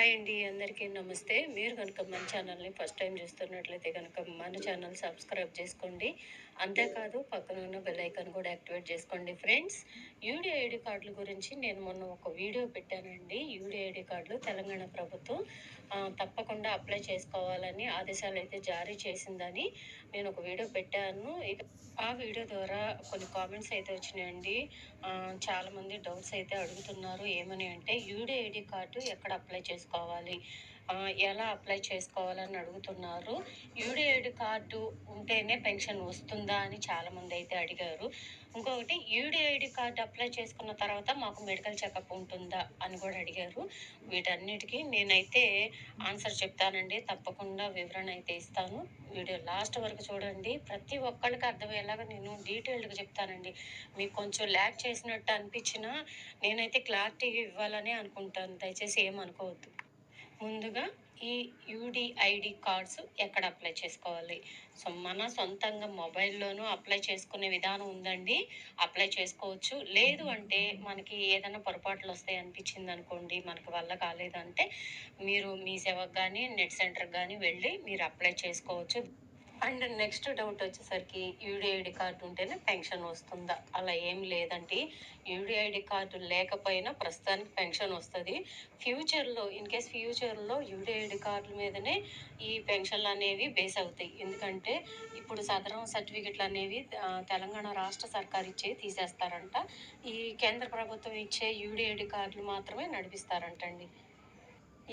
Hi అండి, అందరికీ నమస్తే. మీరు కనుక మన ఛానల్ని ఫస్ట్ టైం చూస్తున్నట్లయితే కనుక మన ఛానల్ సబ్స్క్రైబ్ చేసుకోండి. అంతేకాదు పక్కన ఉన్న బెల్ ఐకాన్ కూడా యాక్టివేట్ చేసుకోండి ఫ్రెండ్స్. యూడీ ఐడి కార్డుల గురించి నేను మొన్న ఒక వీడియో పెట్టానండి. యూడీ ఐడి కార్డులు తెలంగాణ ప్రభుత్వం తప్పకుండా అప్లై చేసుకోవాలని ఆదేశాలు అయితే జారీ చేసిందని నేను ఒక వీడియో పెట్టాను. ఆ వీడియో ద్వారా కొన్ని కామెంట్స్ అయితే వచ్చినాయండి. చాలామంది డౌట్స్ అయితే అడుగుతున్నారు. ఏమని అంటే యూడీ ఐడి కార్డు ఎక్కడ అప్లై చేసుకోవాలి, ఎలా అప్లై చేసుకోవాలని అడుగుతున్నారు. యూడీ ఐడి కార్డు ఉంటేనే పెన్షన్ వస్తుందా అని చాలామంది అయితే అడిగారు. ఇంకొకటి, యూడీ ఐడి కార్డు అప్లై చేసుకున్న తర్వాత మాకు మెడికల్ చెకప్ ఉంటుందా అని కూడా అడిగారు. వీటన్నిటికీ నేనైతే ఆన్సర్ చెప్తానండి. తప్పకుండా వివరణ అయితే ఇస్తాను. వీడియో లాస్ట్ వరకు చూడండి. ప్రతి ఒక్కళ్ళకి అర్థమయ్యేలాగా నేను డీటెయిల్డ్గా చెప్తానండి. మీకు కొంచెం ల్యాక్ చేసినట్టు అనిపించినా నేనైతే క్లారిటీ ఇవ్వాలని అనుకుంటాను. దయచేసి ఏమనుకోవద్దు. ముందుగా ఈ యూడిఐడి కార్డ్స్ ఎక్కడ అప్లై చేసుకోవాలి? సో మన సొంతంగా మొబైల్లోనూ అప్లై చేసుకునే విధానం ఉందండి. అప్లై చేసుకోవచ్చు. లేదు అంటే మనకి ఏదైనా పొరపాట్లు వస్తాయి అనిపించింది అనుకోండి, మనకి వల్ల కాలేదంటే మీరు మీ సేవకు కానీ నెట్ సెంటర్కి కానీ వెళ్ళి మీరు అప్లై చేసుకోవచ్చు. అండ్ నెక్స్ట్ డౌట్ వచ్చేసరికి యూడిఐడి కార్డు ఉంటేనే పెన్షన్ వస్తుందా? అలా ఏం లేదండి. యూడిఐడి కార్డు లేకపోయినా ప్రస్తుతానికి పెన్షన్ వస్తుంది. ఫ్యూచర్లో ఫ్యూచర్లో యూడిఐడి కార్డుల మీదనే ఈ పెన్షన్లు అనేవి బేస్ అవుతాయి. ఎందుకంటే ఇప్పుడు సదరం సర్టిఫికెట్లు అనేవి తెలంగాణ రాష్ట్ర సర్కార్ ఇచ్చే తీసేస్తారంట. ఈ కేంద్ర ప్రభుత్వం ఇచ్చే యూడిఐడి కార్డులు మాత్రమే నడిపిస్తారంటండి.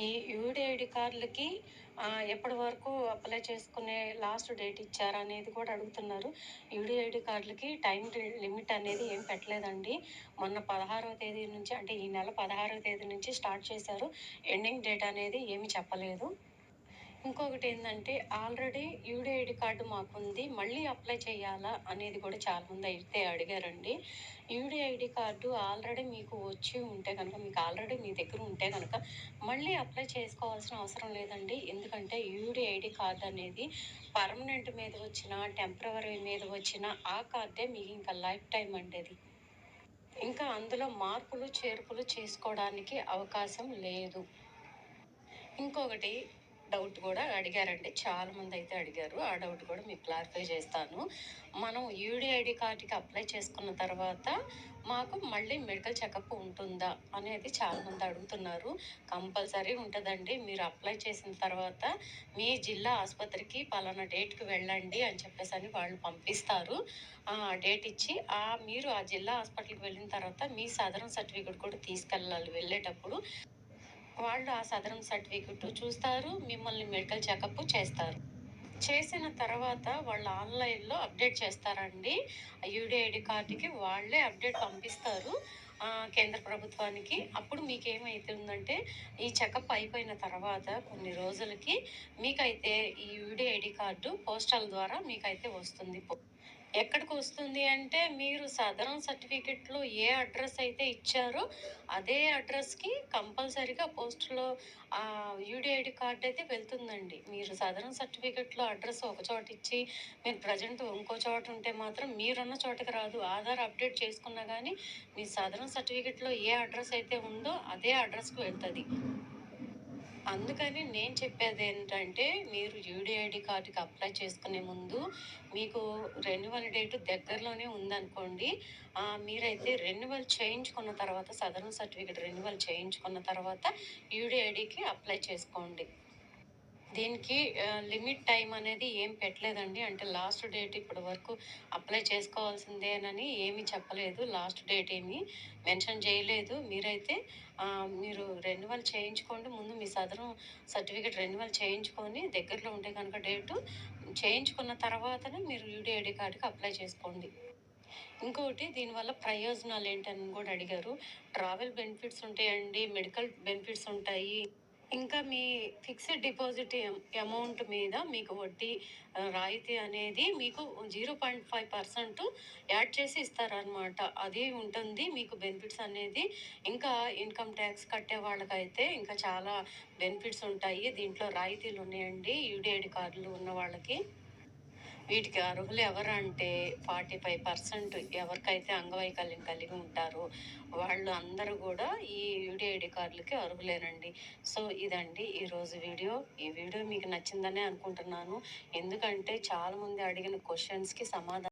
ఈ యూడిఐడి కార్డులకి ఎప్పటి వరకు అప్లై చేసుకునే లాస్ట్ డేట్ ఇచ్చారా అనేది కూడా అడుగుతున్నారు. యూడిఐడి కార్డులకి టైం లిమిట్ అనేది ఏం పెట్టలేదండి. మొన్న 16వ తేదీ నుంచి, అంటే ఈ నెల 16వ తేదీ నుంచి స్టార్ట్ చేశారు. ఎండింగ్ డేట్ అనేది ఏమి చెప్పలేదు. ఇంకొకటి ఏంటంటే, ఆల్రెడీ యూడిఐడి కార్డు మాకుంది, మళ్ళీ అప్లై చేయాలా అనేది కూడా చాలామంది అయితే అడిగారండి. యూడిఐడి కార్డు ఆల్రెడీ మీకు వచ్చి ఉంటే కనుక, మీకు ఆల్రెడీ మీ దగ్గర ఉంటే కనుక మళ్ళీ అప్లై చేసుకోవాల్సిన అవసరం లేదండి. ఎందుకంటే యూడిఐడి కార్డు అనేది పర్మనెంట్ మీద వచ్చిన, టెంపరవరీ మీద వచ్చిన ఆ కార్డే మీకు ఇంకా లైఫ్ టైం అండి అది. ఇంకా అందులో మార్పులు చేర్పులు చేసుకోవడానికి అవకాశం లేదు. ఇంకొకటి డౌట్ కూడా అడిగారండి. చాలామంది అయితే అడిగారు. ఆ డౌట్ కూడా మీకు క్లారిఫై చేస్తాను. మనం యూడిఐడి కార్డుకి అప్లై చేసుకున్న తర్వాత మాకు మళ్ళీ మెడికల్ చెకప్ ఉంటుందా అనేది చాలామంది అడుగుతున్నారు. కంపల్సరీ ఉంటుందండి. మీరు అప్లై చేసిన తర్వాత మీ జిల్లా ఆసుపత్రికి పలానా డేట్కి వెళ్ళండి అని చెప్పేసి అని వాళ్ళు పంపిస్తారు. ఆ డేట్ ఇచ్చి మీరు ఆ జిల్లా హాస్పిటల్కి వెళ్ళిన తర్వాత మీ సదరం సర్టిఫికేట్ కూడా తీసుకెళ్ళాలి. వెళ్ళేటప్పుడు వాళ్ళు ఆ సదరం సర్టిఫికెట్ చూస్తారు, మిమ్మల్ని మెడికల్ చెకప్ చేస్తారు. చేసిన తర్వాత వాళ్ళు ఆన్లైన్లో అప్డేట్ చేస్తారండి. యూడిఐడి కార్డుకి వాళ్ళే అప్డేట్ పంపిస్తారు కేంద్ర ప్రభుత్వానికి. అప్పుడు మీకు ఏమవుతుందంటే, ఈ చెకప్ అయిపోయిన తర్వాత కొన్ని రోజులకి మీకైతే ఈ యూడిఐడి కార్డు పోస్టల్ ద్వారా మీకైతే వస్తుంది. ఎక్కడికి వస్తుంది అంటే, మీరు సదరం సర్టిఫికెట్లో ఏ అడ్రస్ అయితే ఇచ్చారో అదే అడ్రస్కి కంపల్సరీగా పోస్టులో యూడిఐడి కార్డ్ అయితే వెళ్తుందండి. మీరు సదరం సర్టిఫికెట్లో అడ్రస్ ఒక చోట ఇచ్చి మీరు ప్రజెంట్ ఇంకో చోట ఉంటే మాత్రం మీరున్న చోటకి రాదు. ఆధార్ అప్డేట్ చేసుకున్నా కానీ మీ సదరం సర్టిఫికెట్లో ఏ అడ్రస్ అయితే ఉందో అదే అడ్రస్కి వెళ్తుంది. అందుకని నేను చెప్పేది ఏంటంటే, మీరు యూడిఐడి కార్డుకి అప్లై చేసుకునే ముందు మీకు రెన్యువల్ డేట్ దగ్గరలోనే ఉందనుకోండి, మీరైతే రెన్యువల్ చేయించుకున్న తర్వాత, సదరన్ సర్టిఫికేట్ రెన్యువల్ చేయించుకున్న తర్వాత యూడిఐడికి అప్లై చేసుకోండి. దీనికి లిమిట్ టైం అనేది ఏం పెట్టలేదండి. అంటే లాస్ట్ డేట్ ఇప్పటి వరకు అప్లై చేసుకోవాల్సిందేనని ఏమీ చెప్పలేదు. లాస్ట్ డేట్ ఏమీ మెన్షన్ చేయలేదు. మీరైతే మీరు రెన్యువల్ చేయించుకోండి. ముందు మీ సదరం సర్టిఫికేట్ రెన్యువల్ చేయించుకొని దగ్గరలో ఉంటే కనుక డేటు చేయించుకున్న తర్వాతనే మీరు యూడిఐడి కార్డుకి అప్లై చేసుకోండి. ఇంకోటి, దీనివల్ల ప్రయోజనాలు ఏంటని కూడా అడిగారు. ట్రావెల్ బెనిఫిట్స్ ఉంటాయండి, మెడికల్ బెనిఫిట్స్ ఉంటాయి. ఇంకా మీ ఫిక్స్డ్ డిపాజిట్ అమౌంట్ మీద మీకు వడ్డీ రాయితీ అనేది మీకు 0.5% యాడ్ చేసి ఇస్తారనమాట. అది ఉంటుంది మీకు బెనిఫిట్స్ అనేది. ఇంకా ఇన్కమ్ ట్యాక్స్ కట్టే వాళ్ళకైతే ఇంకా చాలా బెనిఫిట్స్ ఉంటాయి. దీంట్లో రాయితీలు ఉన్నాయండి యూడిఐడి కార్డులు ఉన్న వాళ్ళకి. వీటికి అర్హులు ఎవరంటే 45% ఎవరికైతే అంగవైకల్యం కలిగి ఉంటారో వాళ్ళు అందరూ కూడా ఈ యూడిఐడి కార్డులకి అర్హులేనండి. సో ఇదండి ఈరోజు వీడియో. ఈ వీడియో మీకు నచ్చిందనే అనుకుంటున్నాను. ఎందుకంటే చాలామంది అడిగిన క్వశ్చన్స్‌కి సమాధానం